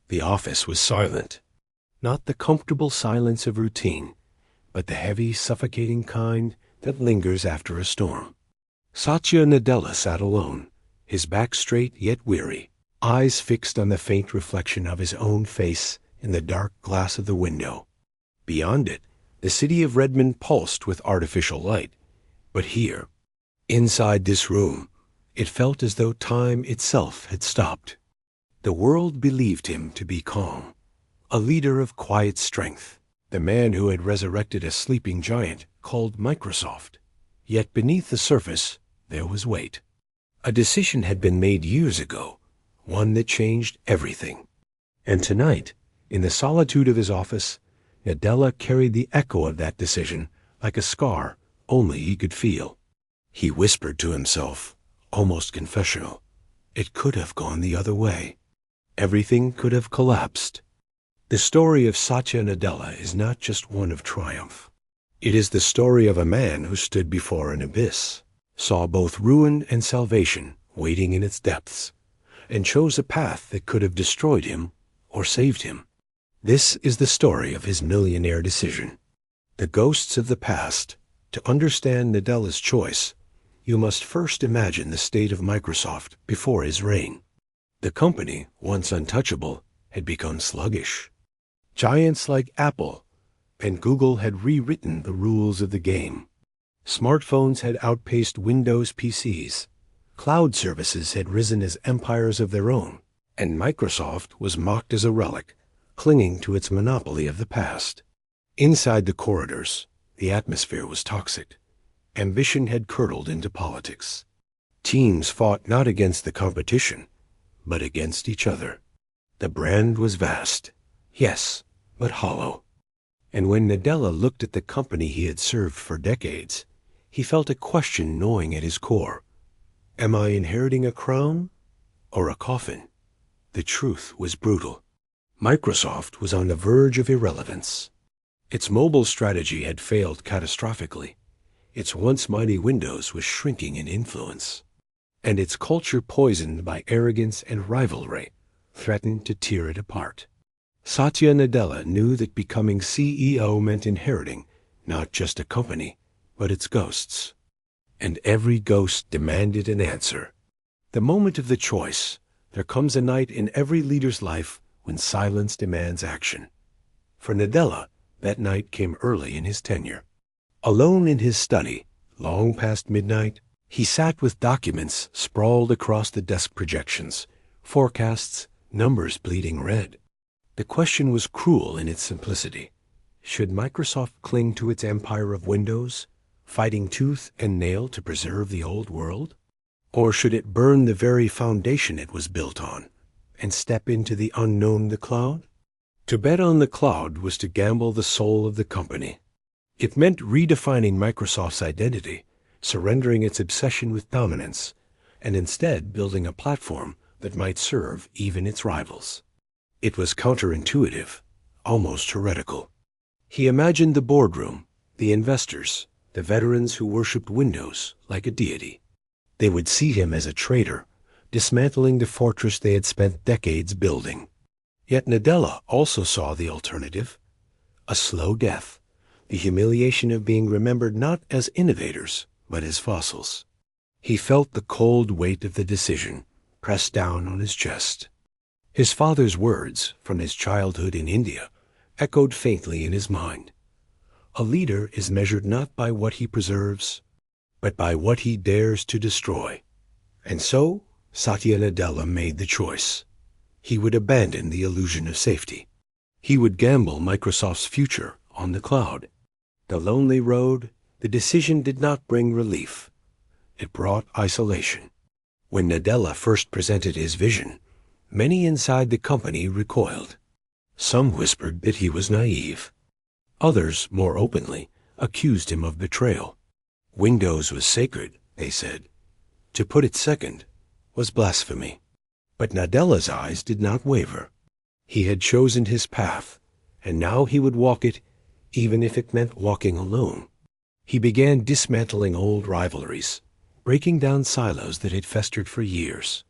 The office was silent. Not the comfortable silence of routine, but the heavy, suffocating kind that lingers after a storm. Satya Nadella sat alone, his back straight yet weary, eyes fixed on the faint reflection of his own face in the dark glass of the window. Beyond it, the city of Redmond pulsed with artificial light. But here, inside this room, it felt as though time itself had stopped. The world believed him to be calm, a leader of quiet strength, the man who had resurrected a sleeping giant called Microsoft. Yet beneath the surface, there was weight. A decision had been made years ago, one that changed everything. And tonight, in the solitude of his office, Nadella carried the echo of that decision like a scar only he could feel. He whispered to himself, almost confessional, it could have gone the other way. Everything could have collapsed. The story of Satya Nadella is not just one of triumph. It is the story of a man who stood before an abyss, saw both ruin and salvation waiting in its depths, and chose a path that could have destroyed him or saved him. This is the story of his millionaire decision. The ghosts of the past. To understand Nadella's choice, you must first imagine the state of Microsoft before his reign. The company, once untouchable, had become sluggish. Giants like Apple and Google had rewritten the rules of the game. Smartphones had outpaced Windows PCs. Cloud services had risen as empires of their own, and Microsoft was mocked as a relic, clinging to its monopoly of the past. Inside the corridors, the atmosphere was toxic. Ambition had curdled into politics. Teams fought not against the competition, but against each other. The brand was vast, yes, but hollow. And when Nadella looked at the company he had served for decades, he felt a question gnawing at his core. Am I inheriting a crown or a coffin? The truth was brutal. Microsoft was on the verge of irrelevance. Its mobile strategy had failed catastrophically. Its once mighty Windows was shrinking in influence, and its culture poisoned by arrogance and rivalry threatened to tear it apart. Satya Nadella knew that becoming CEO meant inheriting not just a company, but its ghosts. And every ghost demanded an answer. The moment of the choice, there comes a night in every leader's life when silence demands action. For Nadella, that night came early in his tenure. Alone in his study, long past midnight, he sat with documents sprawled across the desk projections, forecasts, numbers bleeding red. The question was cruel in its simplicity. Should Microsoft cling to its empire of Windows, fighting tooth and nail to preserve the old world? Or should it burn the very foundation it was built on and step into the unknown, the cloud? To bet on the cloud was to gamble the soul of the company. It meant redefining Microsoft's identity, surrendering its obsession with dominance, and instead building a platform that might serve even its rivals. It was counterintuitive, almost heretical. He imagined the boardroom, the investors, the veterans who worshipped Windows like a deity. They would see him as a traitor, dismantling the fortress they had spent decades building. Yet Nadella also saw the alternative, a slow death, the humiliation of being remembered not as innovators, but as fossils. He felt the cold weight of the decision pressed down on his chest. His father's words from his childhood in India echoed faintly in his mind. A leader is measured not by what he preserves, but by what he dares to destroy. And so, Satya Nadella made the choice. He would abandon the illusion of safety. He would gamble Microsoft's future on the cloud. The lonely road, the decision did not bring relief. It brought isolation. When Nadella first presented his vision, many inside the company recoiled. Some whispered that he was naive. Others, more openly, accused him of betrayal. Windows was sacred, they said. To put it second was blasphemy. But Nadella's eyes did not waver. He had chosen his path, and now he would walk it, even if it meant walking alone. He began dismantling old rivalries, breaking down silos that had festered for years.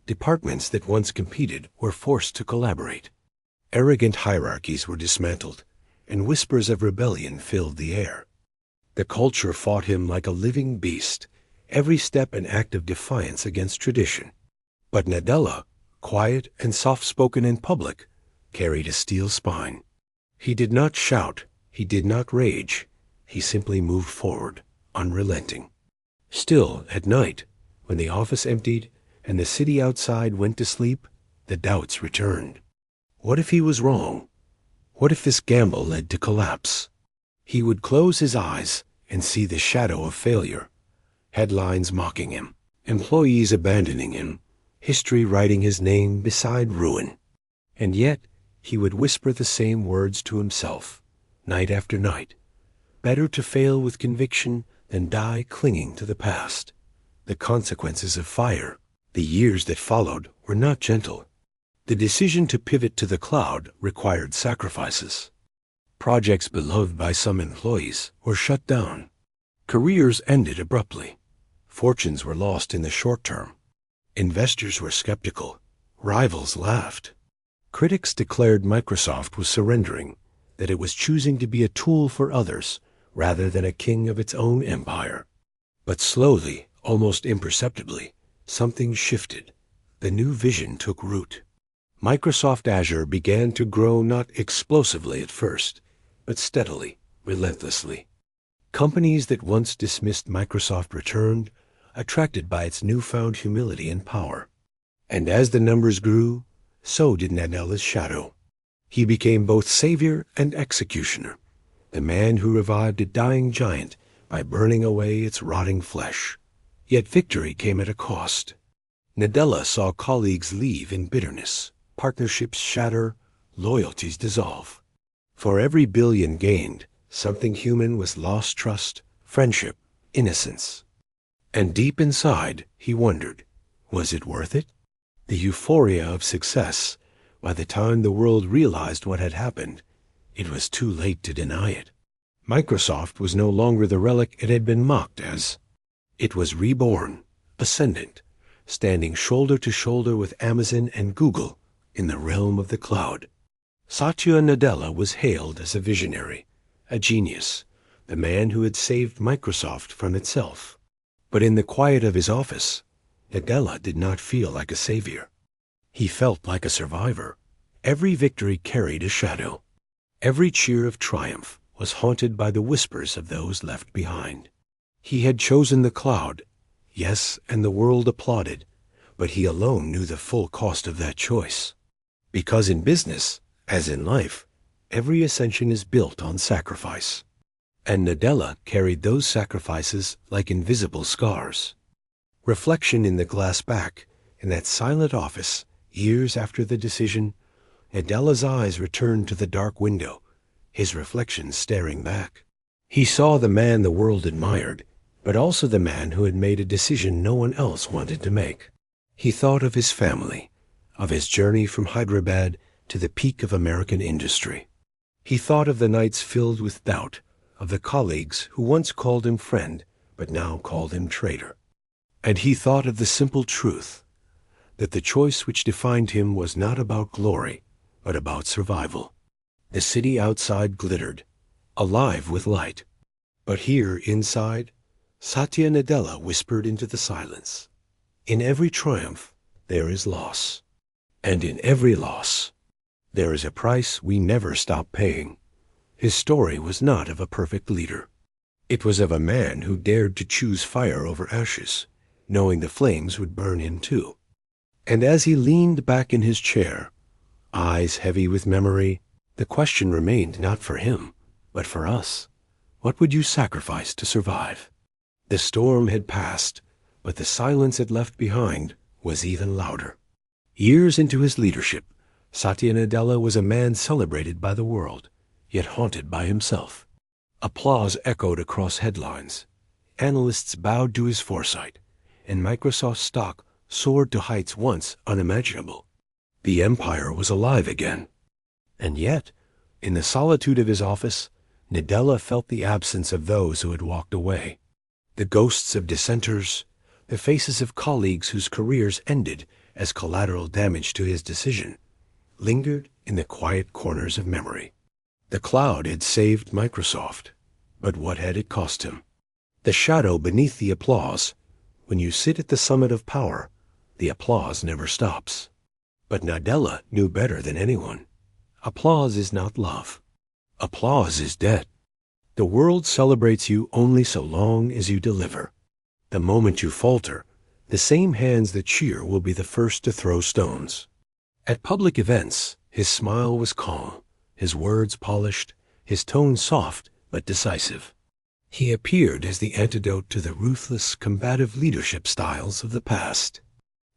Departments that once competed were forced to collaborate. Arrogant hierarchies were dismantled, and whispers of rebellion filled the air. The culture fought him like a living beast, every step an act of defiance against tradition. But Nadella, quiet and soft-spoken in public, carried a steel spine. He did not shout, he did not rage, he simply moved forward, unrelenting. Still, at night, when the office emptied and the city outside went to sleep, the doubts returned. What if he was wrong? What if this gamble led to collapse? He would close his eyes and see the shadow of failure. Headlines mocking him, employees abandoning him, history writing his name beside ruin. And yet, he would whisper the same words to himself, night after night. Better to fail with conviction than die clinging to the past. The consequences of fire, the years that followed, were not gentle. The decision to pivot to the cloud required sacrifices. Projects beloved by some employees were shut down. Careers ended abruptly. Fortunes were lost in the short term. Investors were skeptical. Rivals laughed. Critics declared Microsoft was surrendering, that it was choosing to be a tool for others rather than a king of its own empire. But slowly, almost imperceptibly, something shifted. The new vision took root. Microsoft Azure began to grow not explosively at first, but steadily, relentlessly. Companies that once dismissed Microsoft returned, attracted by its newfound humility and power. And as the numbers grew, so did Nadella's shadow. He became both savior and executioner, the man who revived a dying giant by burning away its rotting flesh. Yet victory came at a cost. Nadella saw colleagues leave in bitterness, partnerships shatter, loyalties dissolve. For every billion gained, something human was lost: trust, friendship, innocence. And deep inside, he wondered, was it worth it? The euphoria of success, by the time the world realized what had happened, it was too late to deny it. Microsoft was no longer the relic it had been mocked as. It was reborn, ascendant, standing shoulder to shoulder with Amazon and Google in the realm of the cloud. Satya Nadella was hailed as a visionary, a genius, the man who had saved Microsoft from itself. But in the quiet of his office, Nadella did not feel like a savior. He felt like a survivor. Every victory carried a shadow. Every cheer of triumph was haunted by the whispers of those left behind. He had chosen the cloud, yes, and the world applauded, but he alone knew the full cost of that choice. Because in business, as in life, every ascension is built on sacrifice. And Nadella carried those sacrifices like invisible scars. Reflection in the glass back, in that silent office, years after the decision, Nadella's eyes returned to the dark window, his reflection staring back. He saw the man the world admired, but also the man who had made a decision no one else wanted to make. He thought of his family, of his journey from Hyderabad to the peak of American industry. He thought of the nights filled with doubt, of the colleagues who once called him friend, but now called him traitor. And he thought of the simple truth, that the choice which defined him was not about glory, but about survival. The city outside glittered, alive with light. But here, inside, Satya Nadella whispered into the silence, "In every triumph, there is loss. And in every loss, there is a price we never stop paying." His story was not of a perfect leader. It was of a man who dared to choose fire over ashes, knowing the flames would burn him too. And as he leaned back in his chair, eyes heavy with memory, the question remained not for him, but for us. What would you sacrifice to survive? The storm had passed, but the silence it left behind was even louder. Years into his leadership, Satya Nadella was a man celebrated by the world, yet haunted by himself. Applause echoed across headlines. Analysts bowed to his foresight, and Microsoft's stock soared to heights once unimaginable. The empire was alive again. And yet, in the solitude of his office, Nadella felt the absence of those who had walked away. The ghosts of dissenters, the faces of colleagues whose careers ended as collateral damage to his decision, lingered in the quiet corners of memory. The cloud had saved Microsoft, but what had it cost him? The shadow beneath the applause. When you sit at the summit of power, the applause never stops. But Nadella knew better than anyone. Applause is not love. Applause is debt. The world celebrates you only so long as you deliver. The moment you falter, the same hands that cheer will be the first to throw stones. At public events, his smile was calm, his words polished, his tone soft but decisive. He appeared as the antidote to the ruthless, combative leadership styles of the past.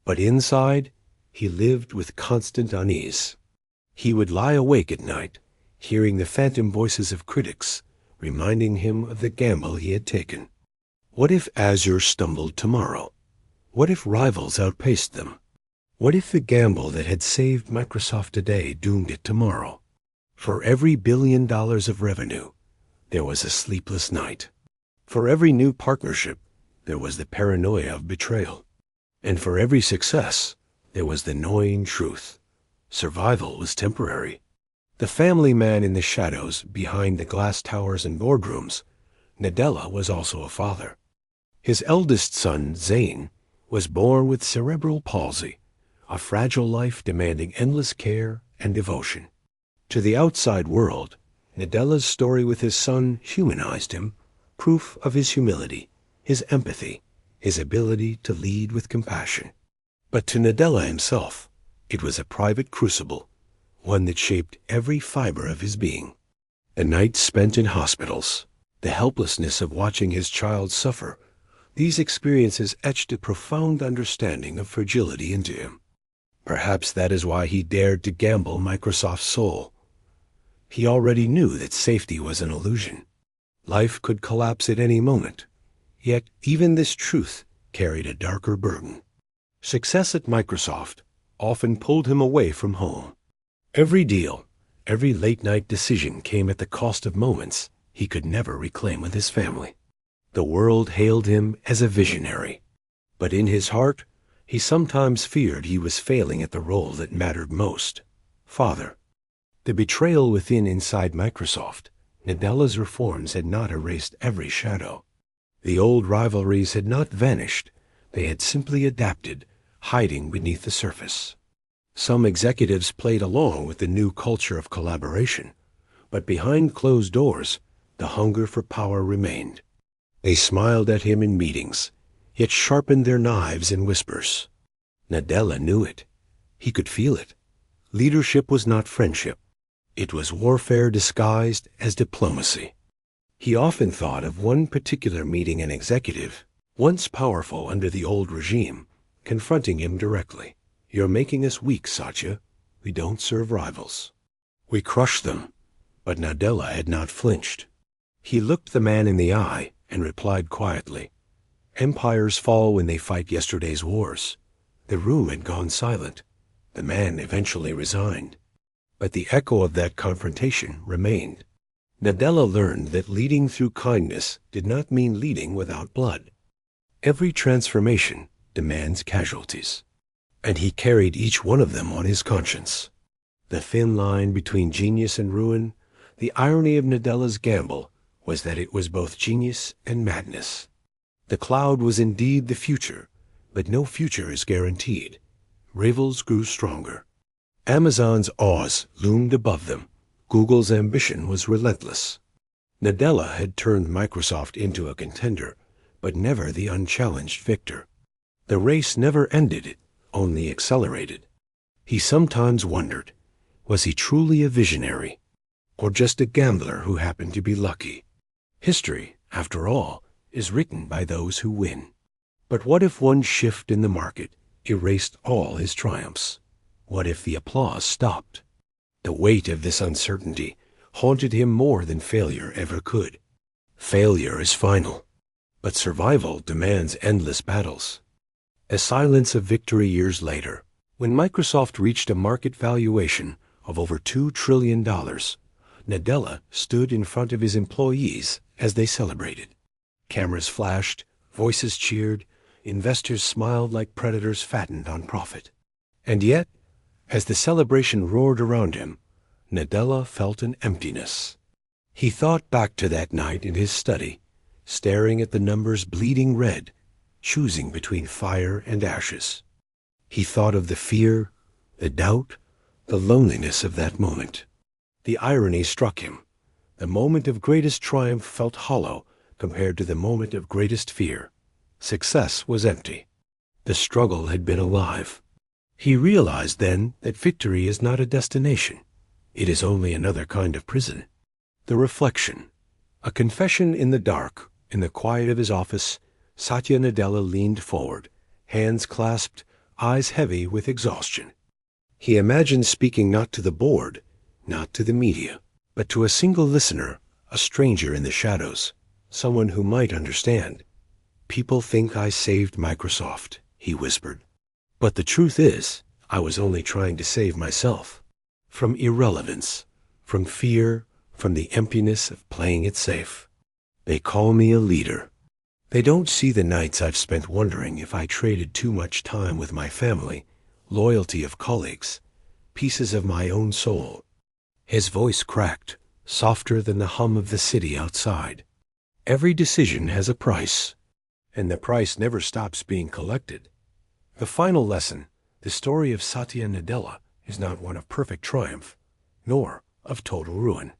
But inside, he lived with constant unease. He would lie awake at night, hearing the phantom voices of critics, reminding him of the gamble he had taken. What if Azure stumbled tomorrow? What if rivals outpaced them? What if the gamble that had saved Microsoft today doomed it tomorrow? For every $1 billion of revenue, there was a sleepless night. For every new partnership, there was the paranoia of betrayal. And for every success, there was the gnawing truth. Survival was temporary. The family man in the shadows, behind the glass towers and boardrooms, Nadella was also a father. His eldest son, Zane, was born with cerebral palsy, a fragile life demanding endless care and devotion. To the outside world, Nadella's story with his son humanized him, proof of his humility, his empathy, his ability to lead with compassion. But to Nadella himself, it was a private crucible, one that shaped every fiber of his being. The nights spent in hospitals, the helplessness of watching his child suffer, these experiences etched a profound understanding of fragility into him. Perhaps that is why he dared to gamble Microsoft's soul. He already knew that safety was an illusion. Life could collapse at any moment. Yet even this truth carried a darker burden. Success at Microsoft often pulled him away from home. Every deal, every late-night decision came at the cost of moments he could never reclaim with his family. The world hailed him as a visionary, but in his heart, he sometimes feared he was failing at the role that mattered most, father. The betrayal within inside Microsoft, Nadella's reforms had not erased every shadow. The old rivalries had not vanished, they had simply adapted, hiding beneath the surface. Some executives played along with the new culture of collaboration, but behind closed doors, the hunger for power remained. They smiled at him in meetings, yet sharpened their knives in whispers. Nadella knew it. He could feel it. Leadership was not friendship. It was warfare disguised as diplomacy. He often thought of one particular meeting an executive, once powerful under the old regime, confronting him directly. "You're making us weak, Satya. We don't serve rivals." We crush them. But Nadella had not flinched. He looked the man in the eye and replied quietly, "Empires fall when they fight yesterday's wars." The room had gone silent. The man eventually resigned. But the echo of that confrontation remained. Nadella learned that leading through kindness did not mean leading without blood. Every transformation demands casualties, and he carried each one of them on his conscience. The thin line between genius and ruin, the irony of Nadella's gamble, was that it was both genius and madness. The cloud was indeed the future, but no future is guaranteed. Rivals grew stronger. Amazon's Oz loomed above them. Google's ambition was relentless. Nadella had turned Microsoft into a contender, but never the unchallenged victor. The race never ended, it only accelerated. He sometimes wondered, was he truly a visionary, or just a gambler who happened to be lucky? History, after all, is written by those who win. But what if one shift in the market erased all his triumphs? What if the applause stopped? The weight of this uncertainty haunted him more than failure ever could. Failure is final, but survival demands endless battles. A silence of victory years later, when Microsoft reached a market valuation of over $2 trillion, Nadella stood in front of his employees as they celebrated. Cameras flashed, voices cheered, investors smiled like predators fattened on profit. And yet, As the celebration roared around him, Nadella felt an emptiness. He thought back to that night in his study, staring at the numbers bleeding red, choosing between fire and ashes. He thought of the fear, the doubt, the loneliness of that moment. The irony struck him. The moment of greatest triumph felt hollow compared to the moment of greatest fear. Success was empty. The struggle had been alive. He realized then that victory is not a destination. It is only another kind of prison. The reflection. A confession in the dark, in the quiet of his office, Satya Nadella leaned forward, hands clasped, eyes heavy with exhaustion. He imagined speaking not to the board, not to the media, but to a single listener, a stranger in the shadows, someone who might understand. "People think I saved Microsoft," he whispered. "But the truth is, I was only trying to save myself. From irrelevance, from fear, from the emptiness of playing it safe. They call me a leader. They don't see the nights I've spent wondering if I traded too much time with my family, loyalty of colleagues, pieces of my own soul." His voice cracked, softer than the hum of the city outside. Every decision has a price, and the price never stops being collected. The final lesson, the story of Satya Nadella, is not one of perfect triumph, nor of total ruin.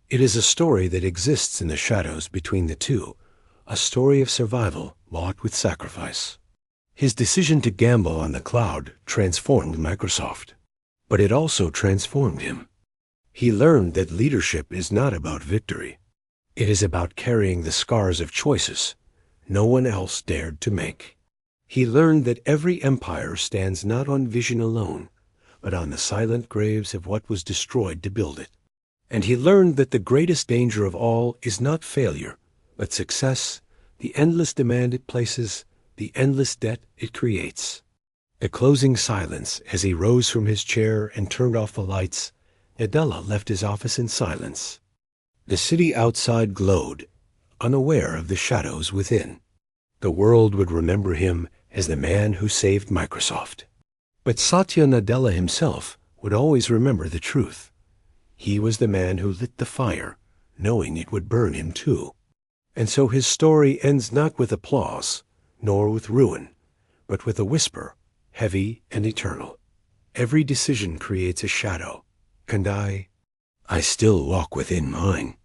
It is a story that exists in the shadows between the two, a story of survival bought with sacrifice. His decision to gamble on the cloud transformed Microsoft, but it also transformed him. He learned that leadership is not about victory. It is about carrying the scars of choices no one else dared to make. He learned that every empire stands not on vision alone, but on the silent graves of what was destroyed to build it. And he learned that the greatest danger of all is not failure, but success, the endless demand it places, the endless debt it creates. The closing silence as he rose from his chair and turned off the lights, Nadella left his office in silence. The city outside glowed, unaware of the shadows within. The world would remember him as the man who saved Microsoft. But Satya Nadella himself would always remember the truth. He was the man who lit the fire, knowing it would burn him too. And so his story ends not with applause, nor with ruin, but with a whisper, heavy and eternal. Every decision creates a shadow, and I still walk within mine.